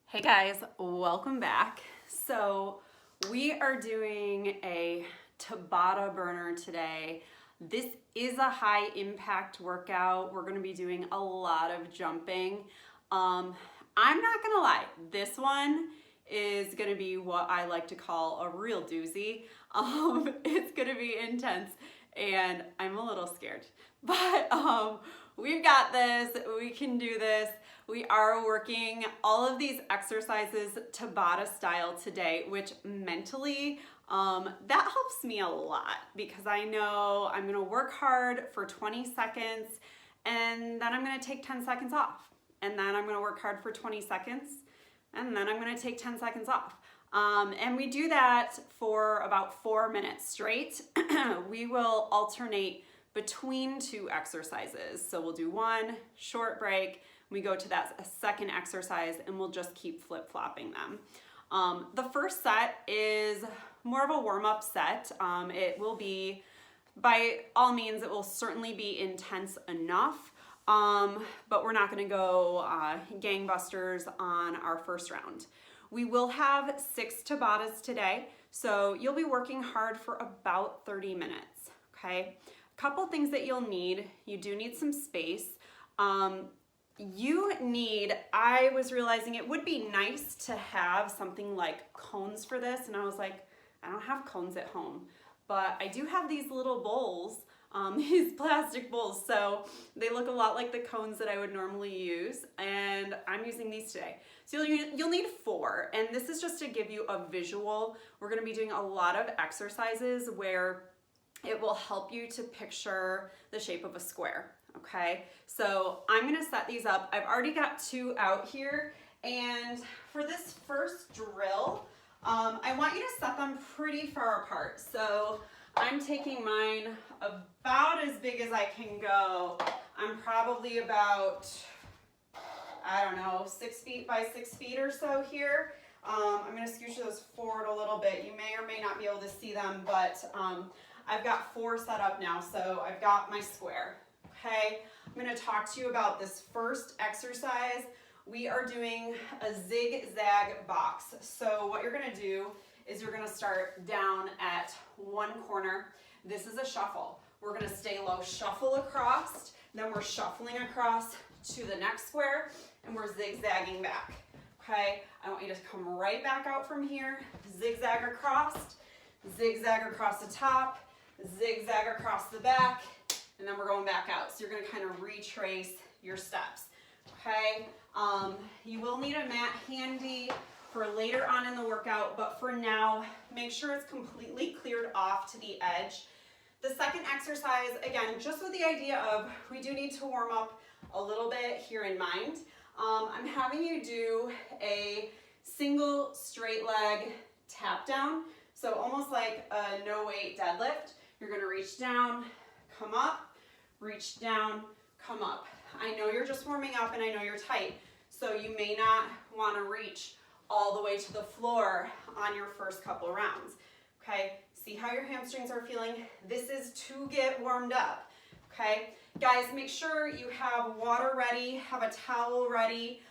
Hey guys, welcome back. So we are doing a Tabata burner today. This is a high impact workout. We're gonna be doing a lot of jumping. I'm not gonna lie, this one is gonna be what I like to call a real doozy. It's gonna be intense and I'm a little scared, but we've got this, we can do this. We are working all of these exercises Tabata style today, which mentally, that helps me a lot because I know I'm gonna work hard for 20 seconds and then I'm gonna take 10 seconds off. And then I'm gonna work hard for 20 seconds and then I'm gonna take 10 seconds off. And we do that for about 4 minutes straight. We will alternate between two exercises. So we'll do one short break, we go to that second exercise and we'll just keep flip-flopping them. The first set is more of a warm-up set. It will be, by all means, it will certainly be intense enough, but we're not gonna go gangbusters on our first round. We will have 6 Tabatas today, so you'll be working hard for about 30 minutes, okay? A couple things that you'll need. You do need some space. I was realizing it would be nice to have something like cones for this, and I was like, I don't have cones at home, but I do have these little bowls, these plastic bowls, so they look a lot like the cones that I would normally use, and I'm using these today. So you'll need 4, and this is just to give you a visual. We're gonna be doing a lot of exercises where it will help you to picture the shape of a square. Okay, so I'm gonna set these up. I've already got 2 out here, and for this first drill, I want you to set them pretty far apart. So I'm taking mine about as big as I can go. I'm probably about, I don't know, 6 feet by 6 feet or so here. I'm gonna scooch those forward a little bit. You may or may not be able to see them, but I've got 4 set up now, so I've got my square. Okay, I'm going to talk to you about this first exercise. We are doing a Zig Zag Box. So what you're going to do is you're going to start down at one corner. This is a shuffle. We're going to stay low, shuffle across, then we're shuffling across to the next square, and we're zigzagging back. Okay, I want you to come right back out from here, zigzag across the top, zigzag across the back, and then we're going back out. So you're gonna kind of retrace your steps, okay? You will need a mat handy for later on in the workout, but for now, make sure it's completely cleared off to the edge. The second exercise, again, just with the idea of we do need to warm up a little bit here in mind. I'm having you do a single straight leg tap down. So almost like a no weight deadlift. You're gonna reach down, come up, reach down, come up. I know you're just warming up and I know you're tight, so you may not want to reach all the way to the floor on your first couple rounds. Okay, see how your hamstrings are feeling? This is to get warmed up. Okay, guys, make sure you have water ready, have a towel ready.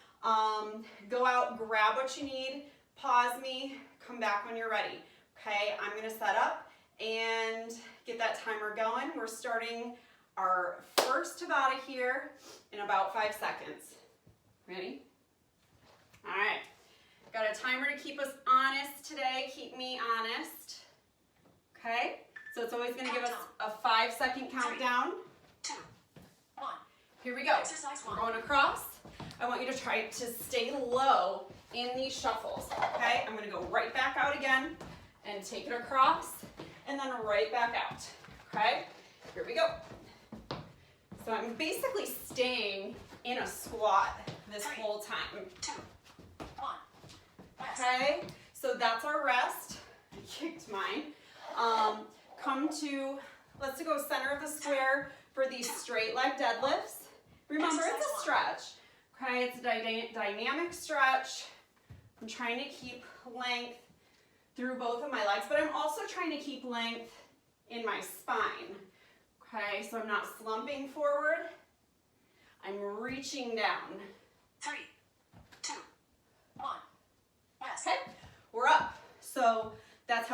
Go out, grab what you need, pause me, come back when you're ready. Okay, I'm gonna set up and get that timer going. We're starting our first Tabata here in about 5 seconds. Ready? All right, got a timer to keep us honest today, keep me honest. Okay, so it's always gonna give us a 5-second countdown. 3, 2, 1. Here we go. Exercise 1. We're going across. I want you to try to stay low in these shuffles, okay? I'm gonna go right back out again and take it across and then right back out, okay? Here we go. So I'm basically staying in a squat this whole time. 2, 1. Okay, so that's our rest. I kicked mine. Let's go center of the square for these straight leg deadlifts. Remember, it's a stretch. Okay, it's a dynamic stretch. I'm trying to keep length through both of my legs, but I'm also trying to keep length in my spine. Okay, so I'm not slumping forward. I'm reaching down. 3, 2, 1.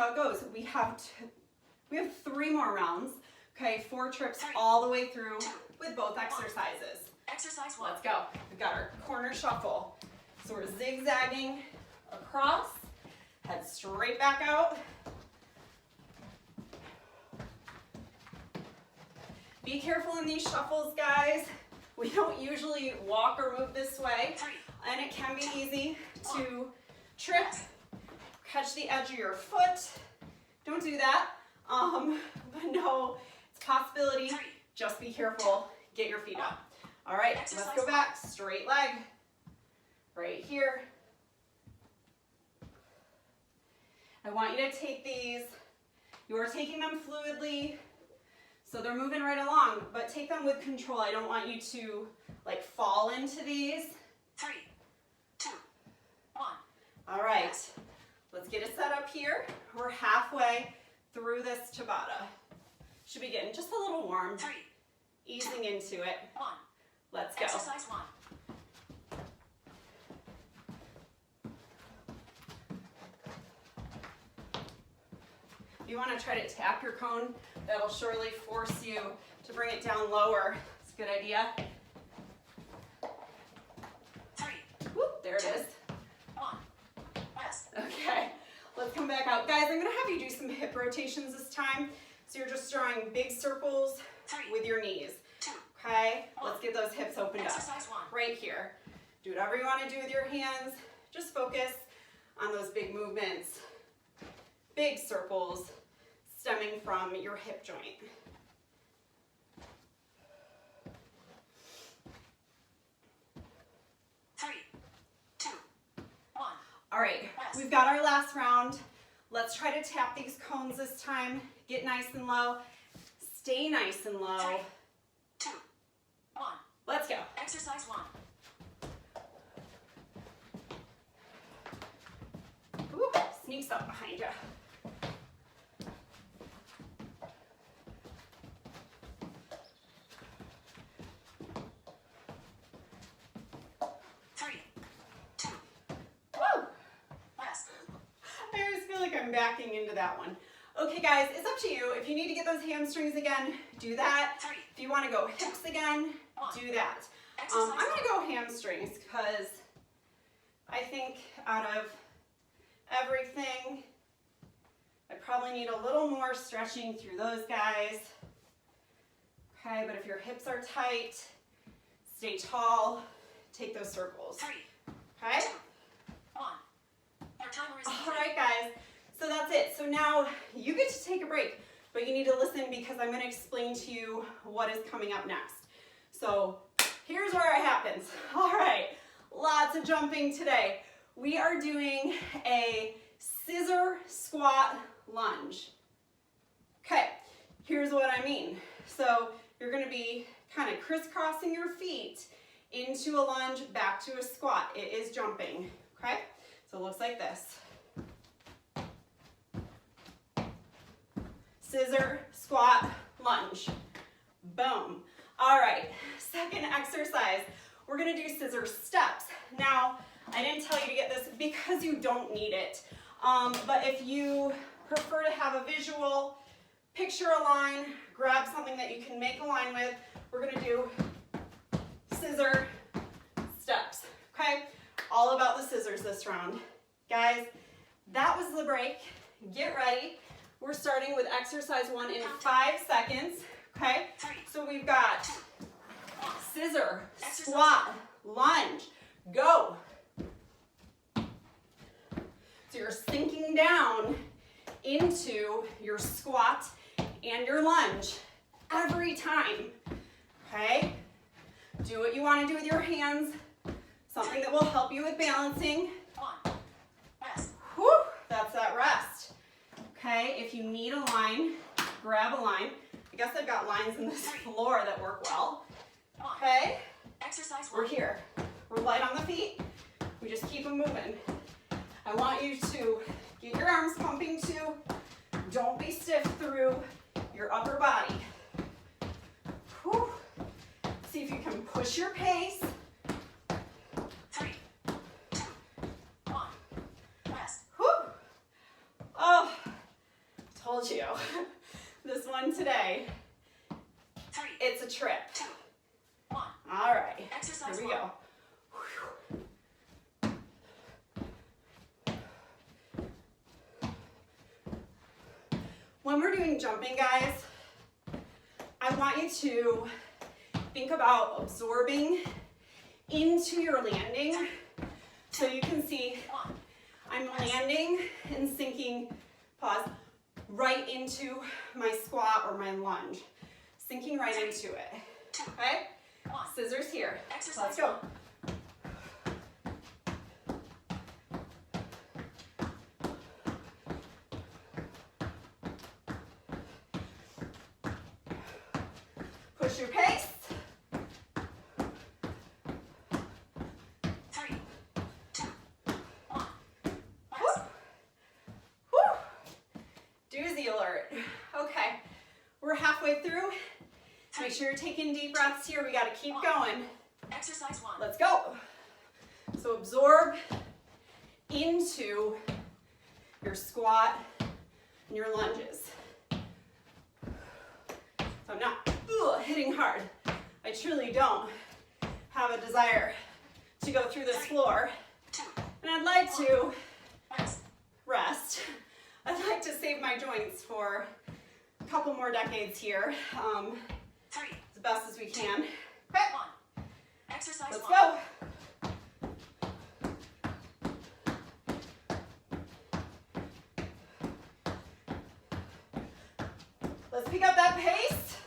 how it goes. We have 3 more rounds. Okay, 4 trips all the way through with both exercises. Exercise 1. Let's go. We've got our corner shuffle. So we're zigzagging across, head straight back out. Be careful in these shuffles, guys. We don't usually walk or move this way, and it can be easy to trip, catch the edge of your foot. Don't do that. But no, it's a possibility. Just be careful. Get your feet up. All right, let's go back. Straight leg. Right here. I want you to take these. You are taking them fluidly. So they're moving right along, but take them with control. I don't want you to like fall into these. 3, 2, 1. All right, let's get it set up here. We're halfway through this Tabata. Should be getting just a little warm. 3, easing into it. 1. Let's go. Exercise 1. If you want to try to tap your cone, that'll surely force you to bring it down lower. It's a good idea. 3, Whoop, there it is. 1. Rest. Okay, let's come back out. Guys, I'm going to have you do some hip rotations this time. So you're just drawing big circles 3, with your knees. 2. Okay, let's get those hips opened up. Exercise 1. Right here. Do whatever you want to do with your hands. Just focus on those big movements. Big circles stemming from your hip joint. Three, 2, 1. All right, we've got our last round. Let's try to tap these cones this time. Get nice and low. Stay nice and low. 3, 2, 1. Let's go. Exercise 1. Ooh, sneaks up behind you. I'm backing into that one. Okay guys, it's up to you. If you need to get those hamstrings again, do that. 3, If you want to go hips again, 1. do that. I'm going to go hamstrings because I think out of everything, I probably need a little more stretching through those guys. Okay, but if your hips are tight, stay tall, take those circles. 3, Okay? 2, 1. Your timer is All right, guys. So that's it. So now you get to take a break, but you need to listen because I'm going to explain to you what is coming up next. So here's where it happens. All right, lots of jumping today. We are doing a scissor squat lunge. Okay, here's what I mean. So you're going to be kind of crisscrossing your feet into a lunge, back to a squat. It is jumping, okay? So it looks like this. Scissor, squat, lunge. Boom. All right, second exercise. We're gonna do scissor steps. Now, I didn't tell you to get this because you don't need it. But if you prefer to have a visual, picture a line, grab something that you can make a line with. We're gonna do scissor steps, okay? All about the scissors this round. Guys, that was the break. Get ready. We're starting with exercise 1 in 5 seconds, okay? So we've got scissor, squat, lunge, go. So you're sinking down into your squat and your lunge every time, okay? Do what you want to do with your hands, something that will help you with balancing. 1. Rest. Whew, that's that rest. Okay, if you need a line, grab a line. I guess I've got lines in this floor that work well. Okay, Exercise 1. we're here. We're light on the feet. We just keep them moving. I want you to get your arms pumping too. Don't be stiff through your upper body. Whew. See if you can push your pace. 3, 2, 1. Rest. Whew. Oh, told you. This one today, 3, it's a trip. 2, 1. All right, Exercise here we go. When we're doing jumping, guys, I want you to think about absorbing into your landing. So you can see I'm landing and sinking, pause, right into my squat or my lunge. Sinking right into it. Okay? Scissors here. Let's go. Push your pace. 3, 2, 1. Woo. Doozy alert. Okay, we're halfway through. Make sure you're taking deep breaths here. We got to keep going. Exercise 1. Let's go. So absorb into your squat and your lunges. So I'm not hitting hard. I truly don't have a desire to go through this floor. 2, And I'd like to rest. I'd like to save my joints for a couple more decades here, 3, as best as we can. 1. Exercise Let's 1. go. Let's pick up that pace.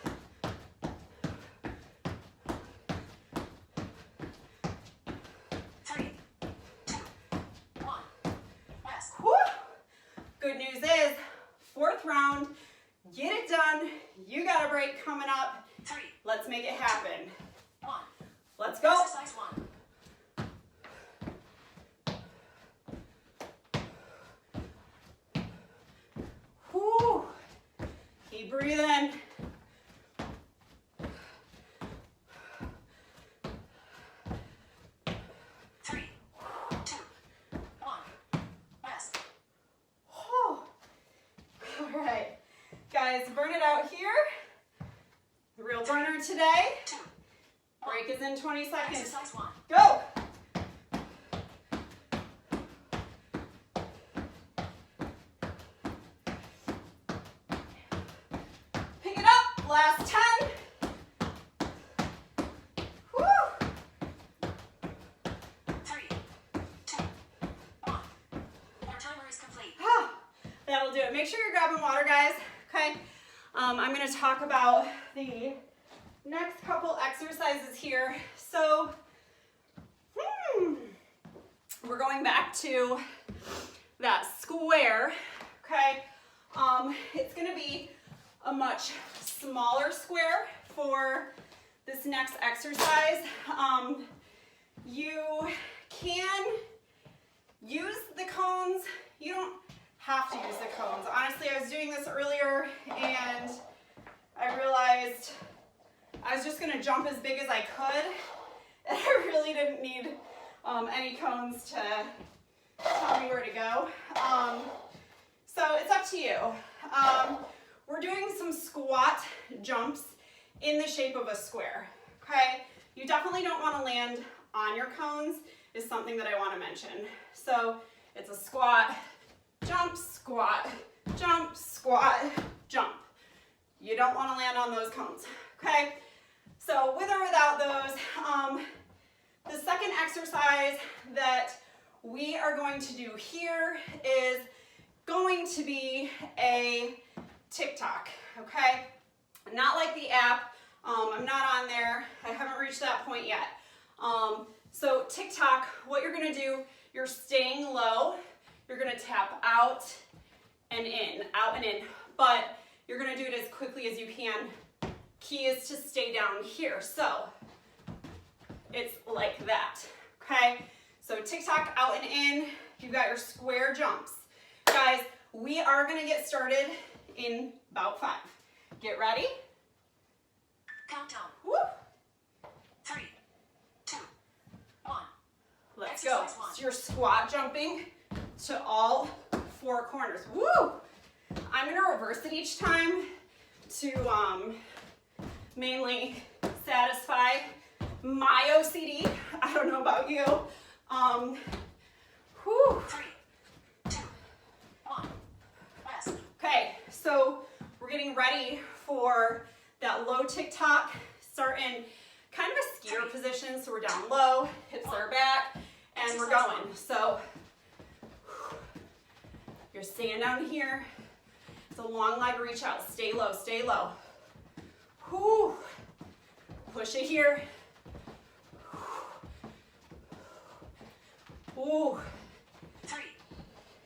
Three, 2, 1. Rest. Woo. Good news is, fourth round, get it done. You got a break coming up. 3, Let's make it happen. 1. Let's go. Exercise 1. Woo. Keep breathing. Three, 2, 1. Rest. Whew. All right, guys, burn it out here. The real burner today. 2. Break is in 20 seconds. Exercise 1. Go. Pick it up. Last 10. Woo. 3, 2, 1. Our timer is complete. That'll do it. Make sure you're grabbing water, guys. Okay. I'm going to talk about the next couple exercises here. So, we're going back to that square. Okay. It's going to be a much smaller square for this next exercise. You can use the cones. You don't have to use the cones. Honestly, I was doing this earlier and I realized I was just gonna jump as big as I could, and I really didn't need any cones to tell me where to go. So it's up to you. We're doing some squat jumps in the shape of a square, okay? You definitely don't wanna land on your cones, is something that I wanna mention. So it's a squat, jump, squat, jump, squat, jump. You don't wanna land on those cones, okay? So with or without those, the second exercise that we are going to do here is going to be a TikTok, okay? Not like the app. I'm not on there. I haven't reached that point yet. So TikTok, what you're gonna do, you're staying low. You're gonna tap out and in, but you're gonna do it as quickly as you can. Key is to stay down here. So it's like that, okay? So TikTok, out and in, you've got your square jumps. Guys, we are gonna get started in about 5. Get ready. Countdown. Woo. 3, 2, 1. Let's go. Exercise 1. So you're squat jumping to all 4 corners. Woo! I'm gonna reverse it each time to mainly satisfy my OCD. I don't know about you. Whew. 3, 2, 1. Rest. Okay, so we're getting ready for that low tick-tock, starting kind of a skier position. So we're down low, hips are back, and we're going. So you're staying down here. It's a long leg reach out. Stay low, stay low. Whew. Push it here. Ooh. 3,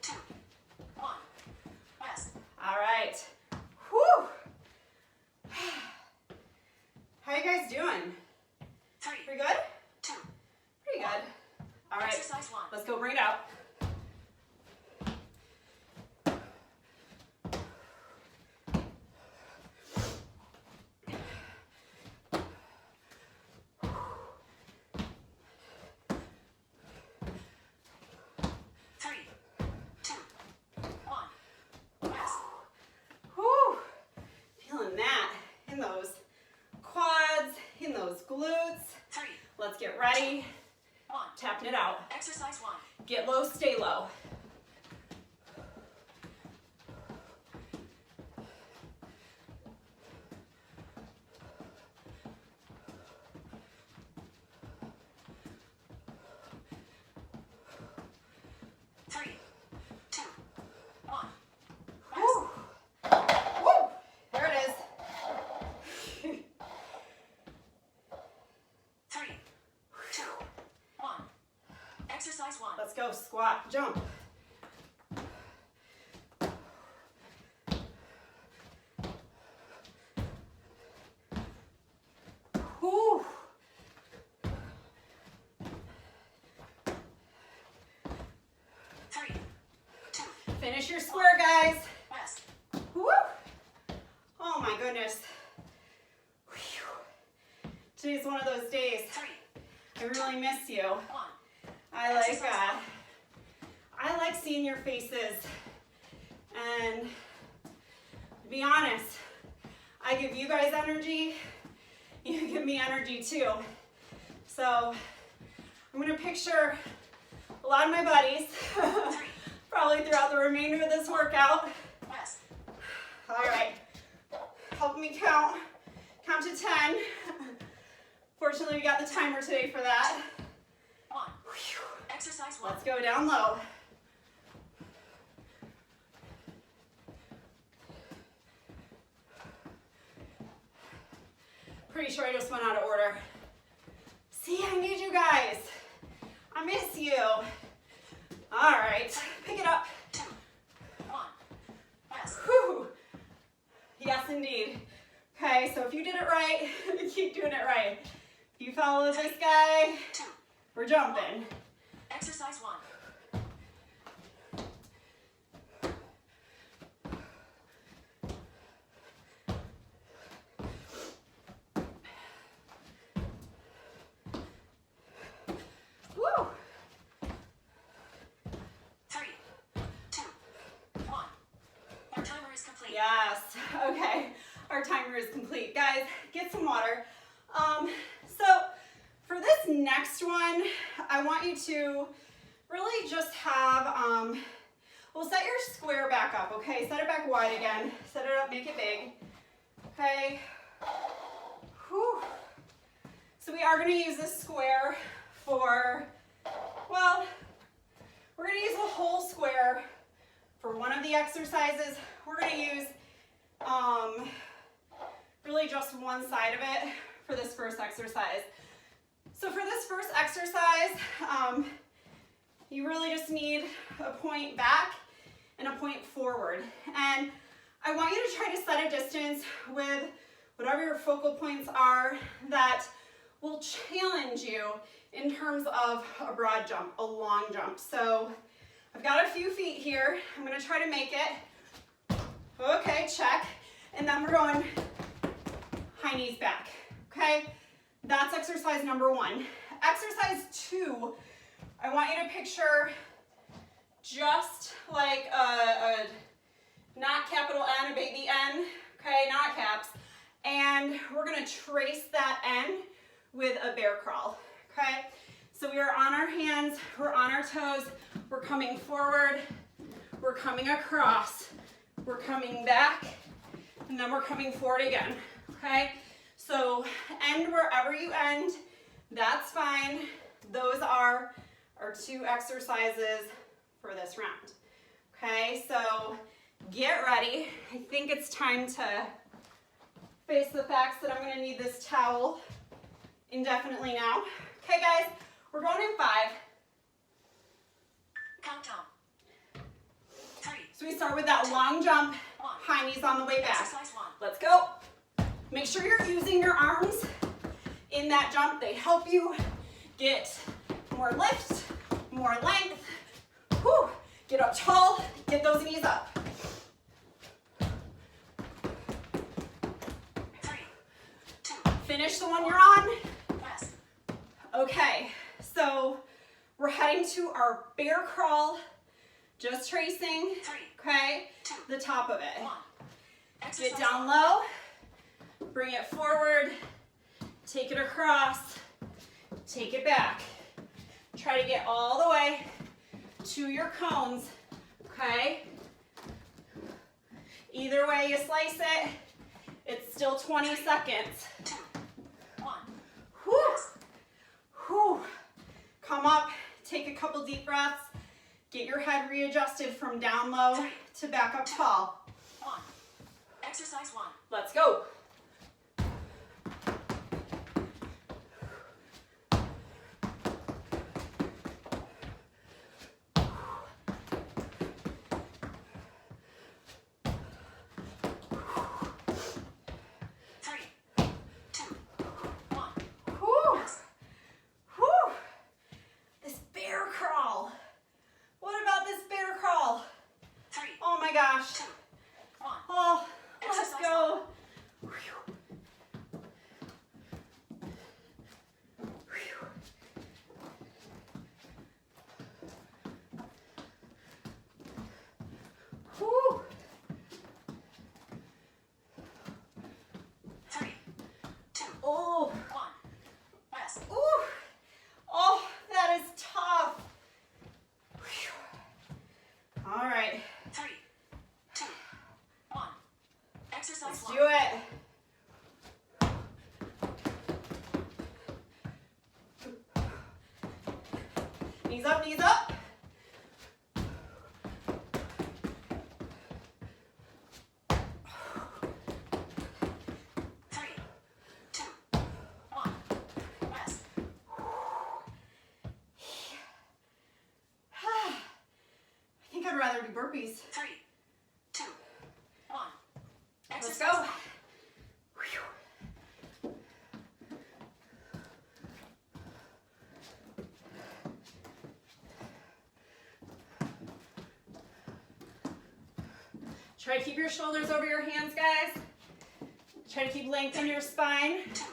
2, 1. Rest. All right. Whew. How you guys doing? 3, Pretty good? 2. Pretty good. All right. Exercise 1. Let's go bring it out. Whew. Feeling that in those quads, in those glutes. 3, Let's get ready. 1. Tapping it out. Exercise 1. Get low, stay low. Three, 2, 1. Woo. Woo. There it is. 3, 2, 1. Exercise 1. Let's go. Squat, jump. Whew. Three, 2. Finish your square, guys. Rest. Woo. Oh my goodness. Whew. Today's one of those days. 3, I really miss you. 1. I like seeing your faces, and to be honest, I give you guys energy, you give me energy too. So I'm gonna picture a lot of my buddies probably throughout the remainder of this workout. Rest. All right, help me count to 10. Fortunately, we got the timer today for that. 1. Exercise 1. Let's go down low. Pretty sure I just went out of order. See, I need you guys. I miss you. All right, pick it up. 2, 1. Rest. Whew. Yes, indeed. Okay, so if you did it right, keep doing it right. If you follow this guy, 2. we're jumping. Exercise 1. Woo. 3, 2, 1. Your timer is complete. Yes, okay, our timer is complete. Guys, get some water. So for this next one, I want you to really just have, we'll set your square back up, okay? Set it back wide again. Set it up, make it big, okay? Whew. So we are gonna use this square for, well, we're gonna use the whole square for one of the exercises. We're gonna use really just one side of it for this first exercise. So for this first exercise, you really just need a point back and a point forward. And I want you to try to set a distance with whatever your focal points are that will challenge you in terms of a broad jump, a long jump. So I've got a few feet here. I'm gonna try to make it. Okay, check. And then we're going high knees back, okay? That's exercise number 1. Exercise 2, I want you to picture just like a not capital N, a baby N, okay, not caps. And we're gonna trace that N with a bear crawl, okay? So we are on our hands, we're on our toes, we're coming forward, we're coming across, we're coming back, and then we're coming forward again, okay? So end wherever you end, that's fine. Those are our 2 exercises for this round, okay? So get ready. I think it's time to face the facts that I'm gonna need this towel indefinitely now. Okay guys, we're going in 5. Countdown. 3. So we start with that long jump, 1. high knees on the way back. Exercise 1. Let's go. Make sure you're using your arms in that jump. They help you get more lift, more length. Whew. Get up tall, get those knees up. 3, 2. Finish the one you're on. Rest. Okay, so we're heading to our bear crawl, just tracing, 3, okay, 2. the top of it. 1. Exercise Get down 1. low, bring it forward, take it across, take it back. Try to get all the way to your cones, okay? Either way you slice it, it's still 20 seconds. 2, 1. Whew. Whew. Come up, take a couple deep breaths, get your head readjusted from down low to back up tall. 1. Exercise 1. Let's go. Knees up, knees up. Three, two, one. Rest. I think I'd rather do burpees. 3, 2, 1. Let's Exercise go. 1. Try to keep your shoulders over your hands, guys. Try to keep length in your spine. 2,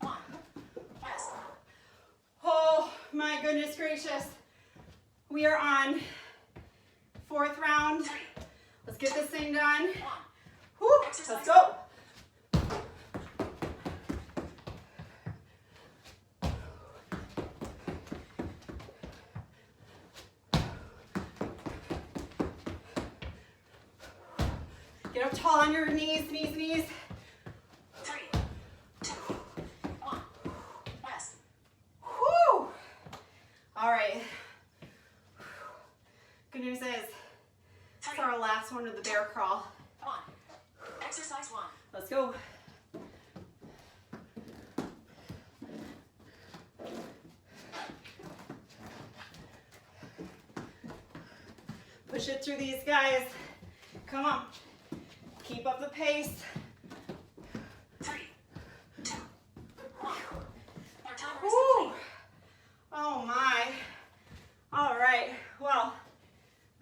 1. Rest. Oh my goodness gracious. We are on 4th round. 3, Let's get this thing done. 1. Whew, let's go. Get up tall on your knees, knees, knees. 3, 2, 1. Rest. Whew. All right. Good news is, it's 3, our last one of the bear crawl. 1. Exercise 1. Let's go. Push it through these guys. Come on. Keep up the pace. 3, 2, 1. Our timer is Whew. complete. Oh my. All right. Well,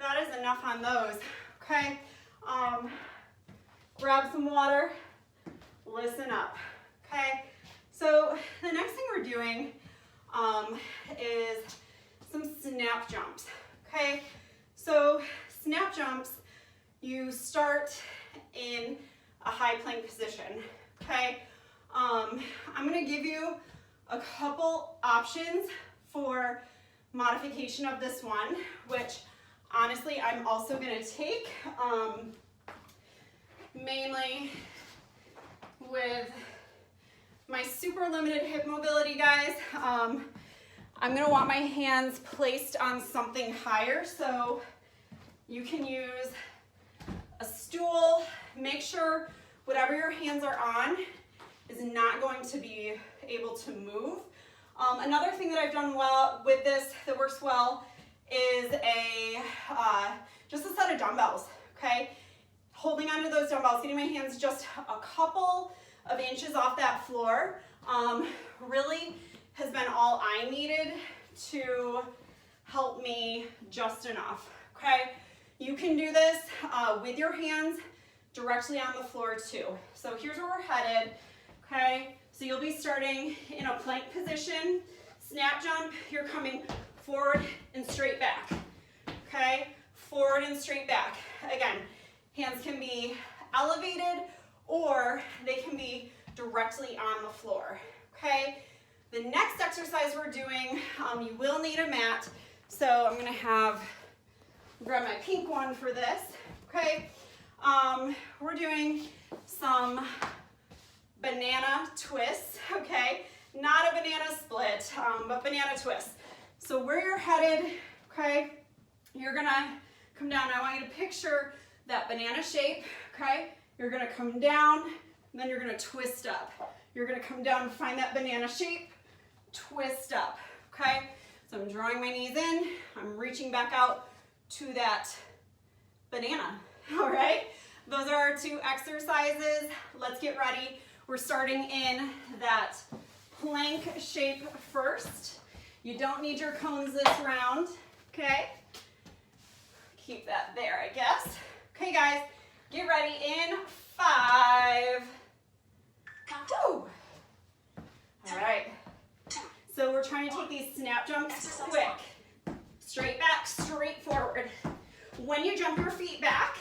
that is enough on those. Okay. Grab some water. Listen up. Okay. So the next thing we're doing is some snap jumps. Okay. So snap jumps, you start in a high plank position, okay? I'm gonna give you a couple options for modification of this one, which honestly I'm also gonna take mainly with my super limited hip mobility, guys. I'm gonna want my hands placed on something higher, so you can use a stool. Make sure whatever your hands are on is not going to be able to move. Another thing that I've done well with this that works well is just a set of dumbbells, okay? Holding onto those dumbbells, getting my hands just a couple of inches off that floor really has been all I needed to help me just enough, okay? You can do this with your hands directly on the floor too. So here's where we're headed, okay? So you'll be starting in a plank position, snap jump, you're coming forward and straight back, okay? Forward and straight back. Again, hands can be elevated or they can be directly on the floor, okay? The next exercise we're doing, you will need a mat. So I'm gonna grab my pink one for this, okay? We're doing some banana twists, okay? Not a banana split, but banana twists. So where you're headed, okay, you're gonna come down. I want you to picture that banana shape, okay? You're gonna come down, and then you're gonna twist up. You're gonna come down and find that banana shape, twist up, okay? So I'm drawing my knees in, I'm reaching back out to that banana, all right? Those are our two exercises. Let's get ready. We're starting in that plank shape first. You don't need your cones this round, okay? Keep that there, I guess. Okay, guys, get ready in 5, 2. All right. So we're trying to take these snap jumps quick. Straight back, straight forward. When you jump your feet back,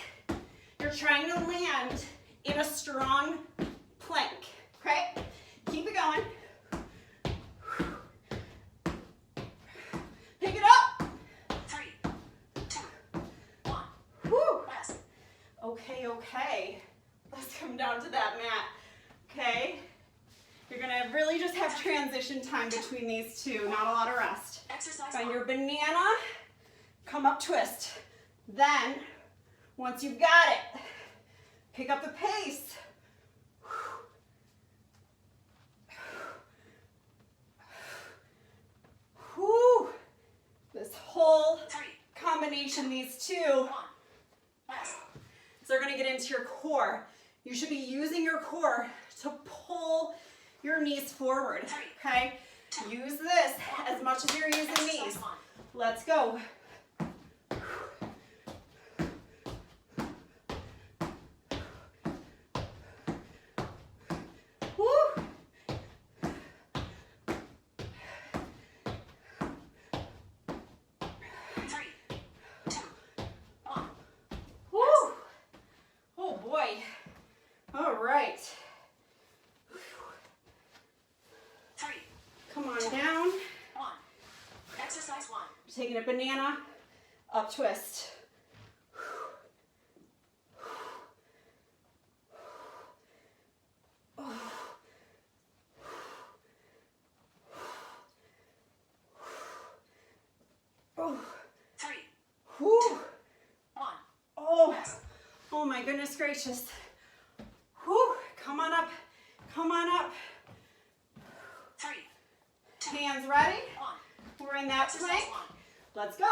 you're trying to land in a strong plank, okay? Keep it going. Pick it up. 3, 2, 1. Whew. Rest. Okay. Let's come down to that mat, okay? You're gonna really just have transition time between these two, not a lot of rest. Exercise Find 1. your banana, come up, twist. Then, once you've got it, pick up the pace. Whew. This whole 3, combination, these two, 1. Rest. so they're gonna get into your core. You should be using your core to pull your knees forward, okay? Use this as much as you're using Exercise these. 1. Let's go. Woo. Three, 2, 1. Woo. Oh boy. All right. 3, Come on down. 1. Exercise 1. Taking a banana, up twist. Oh. 3, Whew. 1. Oh. Rest. Oh my goodness gracious. Whew. Come on up. Come on up. 3, 2, Hands ready? 1. We're in that Exercise plank. 1. Let's go.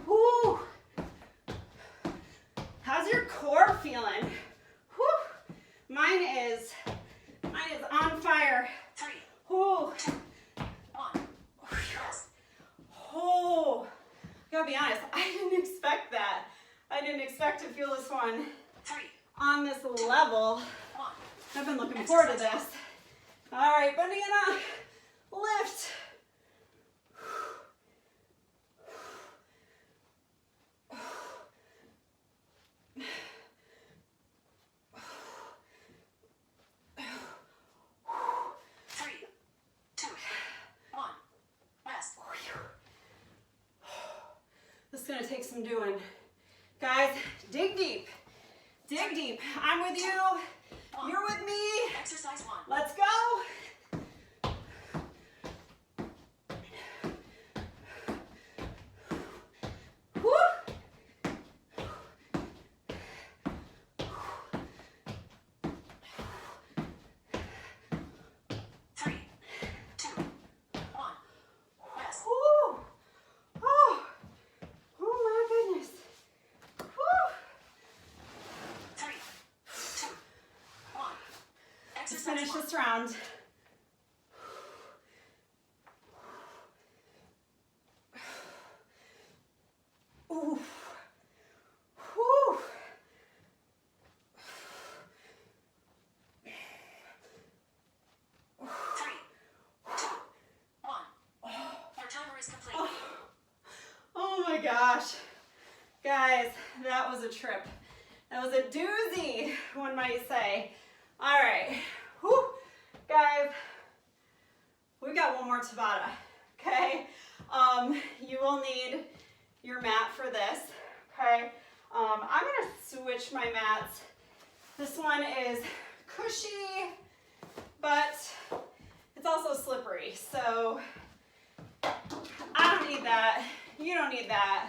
Whew. How's your core feeling? Whew. Mine is on fire. 3, Whew. 2, 1. Rest. Oh, I gotta be honest, I didn't expect that. I didn't expect to feel this one 3, on this level. 1. I've been looking forward to this. All right, banana, lift. some doing. Guys, dig deep. Dig deep. I'm with you. You're with me. Exercise 1. Let's go. Finish this round. Ooh. Whew. 3, 2, 1. Your timer is complete. Oh my gosh. Guys, that was a trip. That was a doozy, one might say. All right. Whew. Guys, we've got one more Tabata, okay? You will need your mat for this, okay? I'm gonna switch my mats. This one is cushy, but it's also slippery, so I don't need that. You don't need that.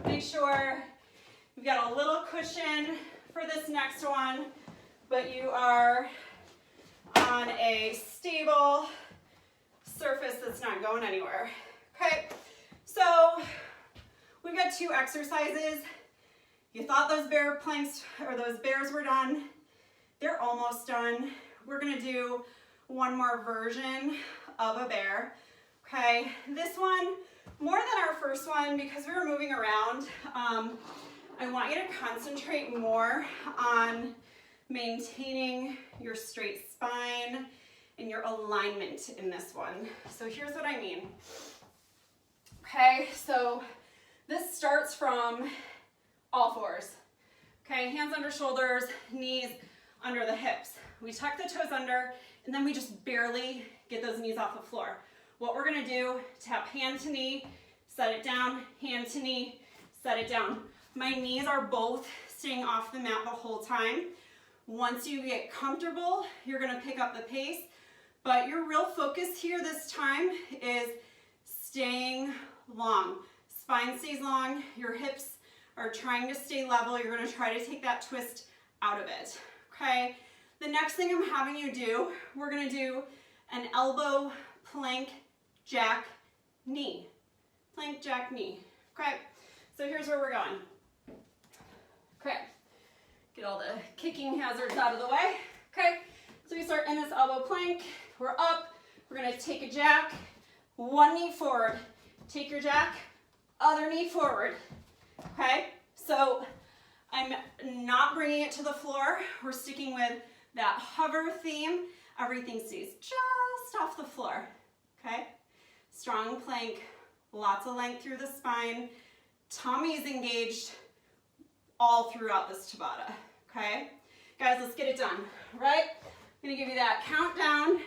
Make sure you've got a little cushion for this next one, but you are on a stable surface that's not going anywhere. Okay, so we've got 2 exercises. You thought those bear planks or those bears were done. They're almost done. We're gonna do one more version of a bear. Okay, this one, more than our first one, because we were moving around, I want you to concentrate more on maintaining your straight spine and your alignment in this one. So here's what I mean. Okay, so this starts from all fours. Okay, hands under shoulders, knees under the hips. We tuck the toes under, and then we just barely get those knees off the floor. What we're gonna do, tap hand to knee, set it down, hand to knee, set it down. My knees are both staying off the mat the whole time. Once you get comfortable, you're gonna pick up the pace, but your real focus here this time is staying long. Spine stays long, your hips are trying to stay level. You're gonna try to take that twist out of it, okay? The next thing I'm having you do, we're gonna do an elbow plank jack knee. Plank jack knee, okay? So here's where we're going. Okay, get all the kicking hazards out of the way, okay? So we start in this elbow plank, we're up, we're gonna take a jack, one knee forward, take your jack, other knee forward, okay? So I'm not bringing it to the floor, we're sticking with that hover theme, everything stays just off the floor, okay? Strong plank, lots of length through the spine, tummy is engaged all throughout this Tabata, okay? Guys, let's get it done, right? I'm gonna give you that countdown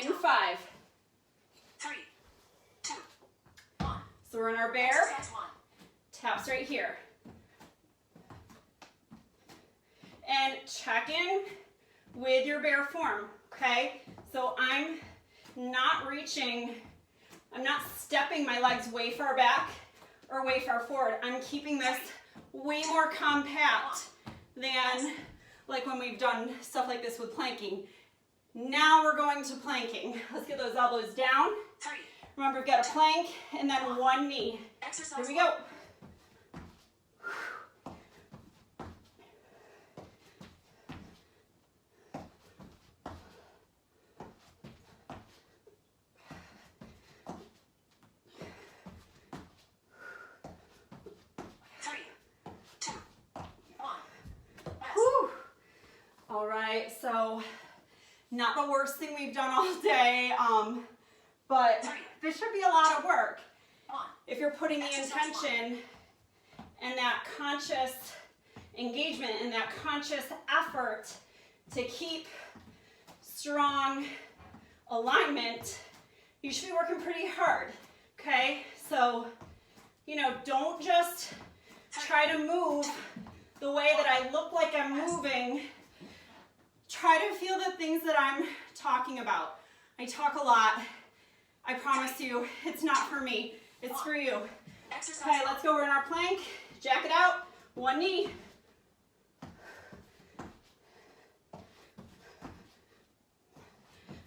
in 5. 3, 2, 1. So we're in our bear, Exercise 1. taps right here. And check in with your bear form, okay? So I'm not reaching, I'm not stepping my legs way far back or way far forward. I'm keeping this way more compact than like when we've done stuff like this with planking. Now we're going to planking. Let's get those elbows down. 3. Remember, we've got a plank and then one knee. Exercise Here we go. 3, 2, 1. Whew. All right, so not the worst thing we've done all day, but this should be a lot of work. 1. If you're putting the intention and that conscious engagement and that conscious effort to keep strong alignment, you should be working pretty hard, okay? So you know, don't just try to move the way that I look like I'm moving. Try to feel the things that I'm talking about. I talk a lot. I promise you, it's not for me. It's for you. Okay, let's go. We're in our plank. Jack it out. One knee.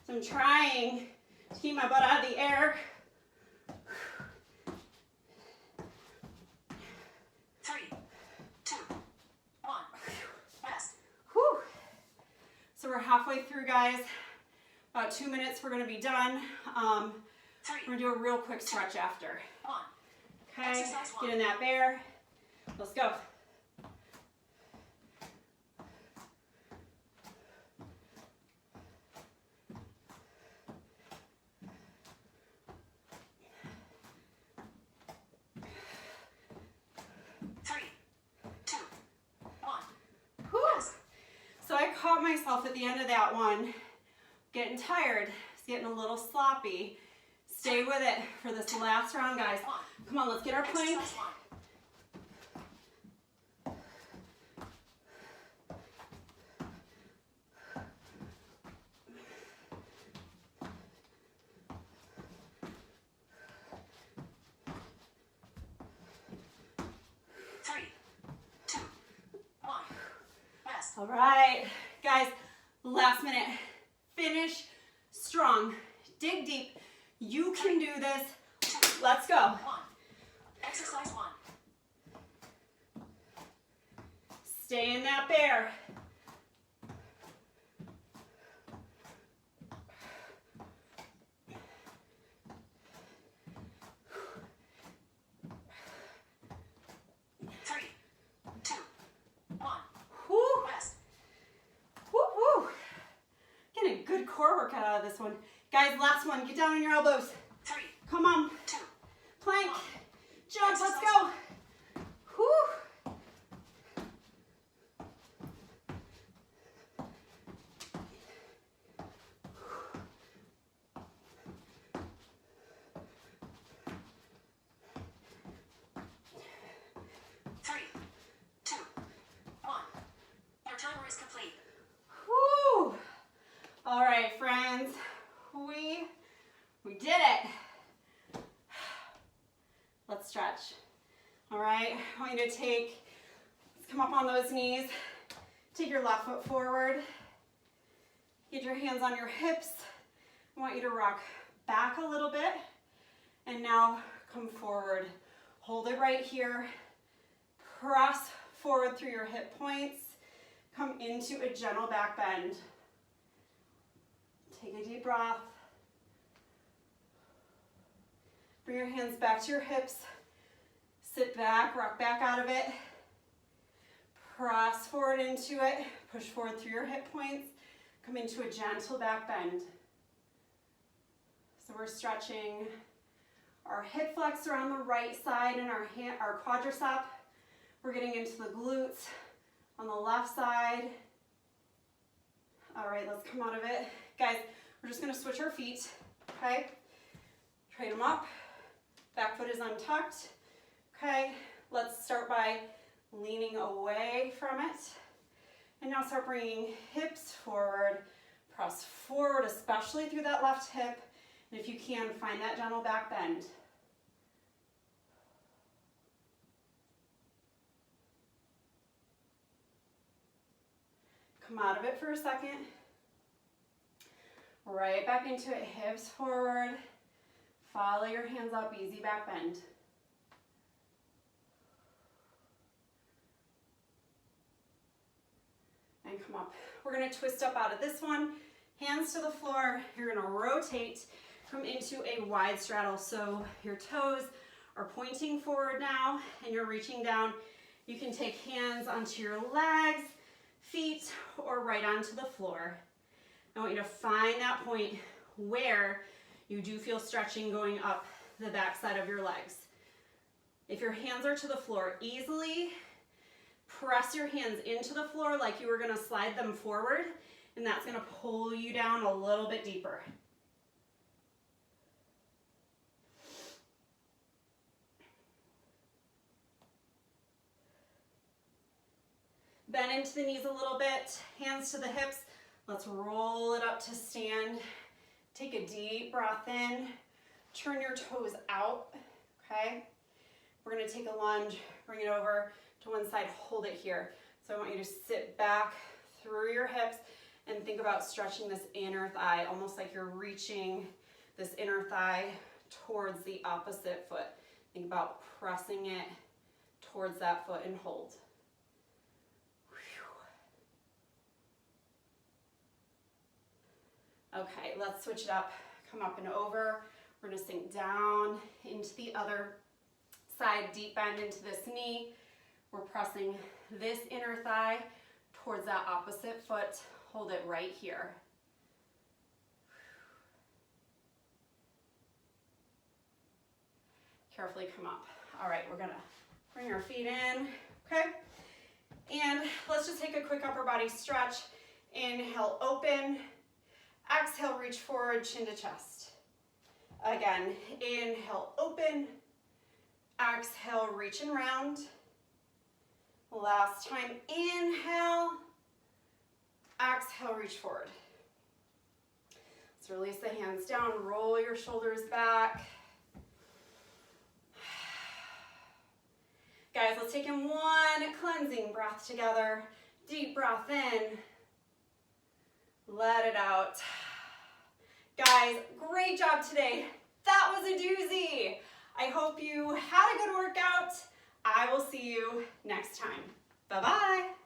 So I'm trying to keep my butt out of the air. 3, 2, 1. Rest. Whew. So we're halfway through, guys. About 2 minutes, we're going to be done. We're going to do a real quick stretch after. 1. Okay, get in that bear. Let's go. So I caught myself at the end of that one, getting tired. It's getting a little sloppy. Stay with it for this last round, guys. Come on, let's get our plank. All right, guys, last minute. Finish strong. Dig deep. You can do this. Let's go. Exercise 1. Stay in that bear. Core workout out of this one. Guys, last one. Get down on your elbows. 3. Come on. 2. Plank. 1. Jump. Let's go. Whew. Three, 2, 1. Your timer is complete. Whew. All right, friends, we did it. Let's stretch. All right, I want you to let's come up on those knees. Take your left foot forward. Get your hands on your hips. I want you to rock back a little bit. And now come forward. Hold it right here. Press forward through your hip points. Come into a gentle back bend. Take a deep breath. Bring your hands back to your hips. Sit back, rock back out of it. Press forward into it. Push forward through your hip points. Come into a gentle back bend. So we're stretching our hip flexor on the right side and our quadricep. We're getting into the glutes on the left side. All right, let's come out of it. Guys, we're just gonna switch our feet, okay? Trade them up. Back foot is untucked. Okay, let's start by leaning away from it. And now start bringing hips forward. Press forward, especially through that left hip. And if you can, find that gentle back bend. Come out of it for a second. Right back into it, hips forward. Follow your hands up, easy back bend. And come up. We're gonna twist up out of this one. Hands to the floor. You're gonna rotate, come into a wide straddle. So your toes are pointing forward now and you're reaching down. You can take hands onto your legs, feet, or right onto the floor. I want you to find that point where you do feel stretching going up the back side of your legs. If your hands are to the floor, easily press your hands into the floor like you were gonna slide them forward, and that's gonna pull you down a little bit deeper. Bend into the knees a little bit, hands to the hips. Let's roll it up to stand. Take a deep breath in, turn your toes out, okay? We're gonna take a lunge, bring it over to one side, hold it here. So I want you to sit back through your hips and think about stretching this inner thigh, almost like you're reaching this inner thigh towards the opposite foot. Think about pressing it towards that foot and hold. Okay, let's switch it up. Come up and over. We're gonna sink down into the other side, deep bend into this knee. We're pressing this inner thigh towards that opposite foot. Hold it right here. Carefully come up. All right, we're gonna bring our feet in, okay? And let's just take a quick upper body stretch. Inhale, open. Exhale, reach forward, chin to chest. Again, inhale, open. Exhale, reach and round. Last time, inhale. Exhale, reach forward. Let's release the hands down, roll your shoulders back. Guys, let's take in one cleansing breath together. Deep breath in. Let it out. Guys, great job today. That was a doozy. I hope you had a good workout. I will see you next time. Bye-bye.